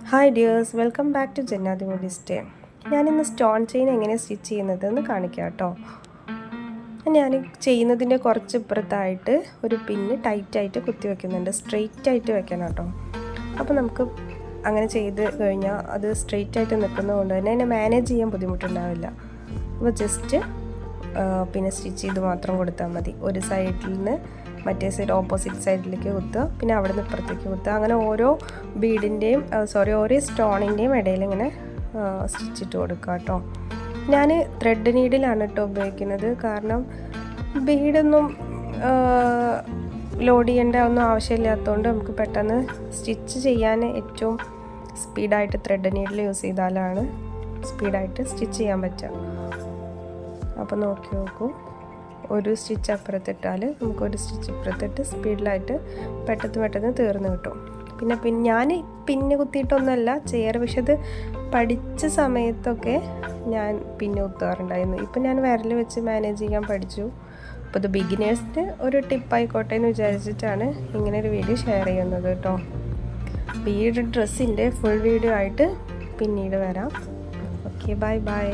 Hi dears, welcome back to Jannathi modiste. ഞാനിന്ന് stone chain എങ്ങനെ stitch ചെയ്യുന്നതെന്ന് കാണിക്കാം കേട്ടോ. ഞാൻ ചെയ്യുന്നതിൻ്റെ കുറച്ച് ഇപ്പുറത്തായിട്ട് ഒരു പിന്ന് ടൈറ്റായിട്ട് കുത്തി വെക്കുന്നുണ്ട്. സ്ട്രെയിറ്റ് ആയിട്ട് വെക്കണം കേട്ടോ. അപ്പോൾ നമുക്ക് അങ്ങനെ ചെയ്ത് കഴിഞ്ഞാൽ അത് സ്ട്രെയിറ്റ് ആയിട്ട് നിൽക്കുന്നതുകൊണ്ട് തന്നെ എന്നെ മാനേജ് ചെയ്യാൻ ബുദ്ധിമുട്ടുണ്ടാവില്ല. അപ്പോൾ ജസ്റ്റ് പിന്നെ സ്റ്റിച്ച് ചെയ്ത് മാത്രം കൊടുത്താൽ മതി. ഒരു സൈഡിൽ നിന്ന് മറ്റേ സൈഡ് ഓപ്പോസിറ്റ് സൈഡിലേക്ക് കുത്തുക, പിന്നെ അവിടെ നിന്ന് ഇപ്പുറത്തേക്ക് കുത്തുക. അങ്ങനെ ഓരോ ബീഡിൻ്റെയും ഓരോ സ്റ്റോണിൻ്റെയും ഇടയിൽ ഇങ്ങനെ സ്റ്റിച്ചിട്ട് കൊടുക്കുക കേട്ടോ. ഞാൻ ത്രെഡ് നീഡിലാണ് കേട്ടോ ഉപയോഗിക്കുന്നത്. കാരണം ബീഡൊന്നും ലോഡ് ചെയ്യേണ്ട ഒന്നും ആവശ്യമില്ലാത്തതുകൊണ്ട് നമുക്ക് പെട്ടെന്ന് സ്റ്റിച്ച് ചെയ്യാൻ ഏറ്റവും സ്പീഡായിട്ട് ത്രെഡ് നീഡിൽ യൂസ് ചെയ്താലാണ് സ്പീഡായിട്ട് സ്റ്റിച്ച് ചെയ്യാൻ പറ്റുക. അപ്പോൾ നോക്കൂ, ഒരു സ്റ്റിച്ച് അപ്പുറത്തിട്ടാൽ നമുക്കൊരു സ്റ്റിച്ച് ഇപ്പുറത്തിട്ട് സ്പീഡിലായിട്ട് പെട്ടെന്ന് തീർന്ന് കിട്ടും. പിന്നെ ഞാൻ പിന്നെ കുത്തിയിട്ടൊന്നുമല്ല ചെയ്യാറ്, പക്ഷെ അത് പഠിച്ച സമയത്തൊക്കെ ഞാൻ പിന്നെ കുത്താറുണ്ടായിരുന്നു. ഇപ്പം ഞാൻ വിരൽ വെച്ച് മാനേജ് ചെയ്യാൻ പഠിച്ചു. അപ്പോൾ ഇത് ബിഗിനേഴ്സിന് ഒരു ടിപ്പായിക്കോട്ടെ എന്ന് വിചാരിച്ചിട്ടാണ് ഇങ്ങനെ ഒരു വീഡിയോ ഷെയർ ചെയ്യുന്നത് കേട്ടോ. അപ്പോൾ ഈ ഒരു ഡ്രസ്സിൻ്റെ ഫുൾ വീഡിയോ ആയിട്ട് പിന്നീട് വരാം. Okay, by.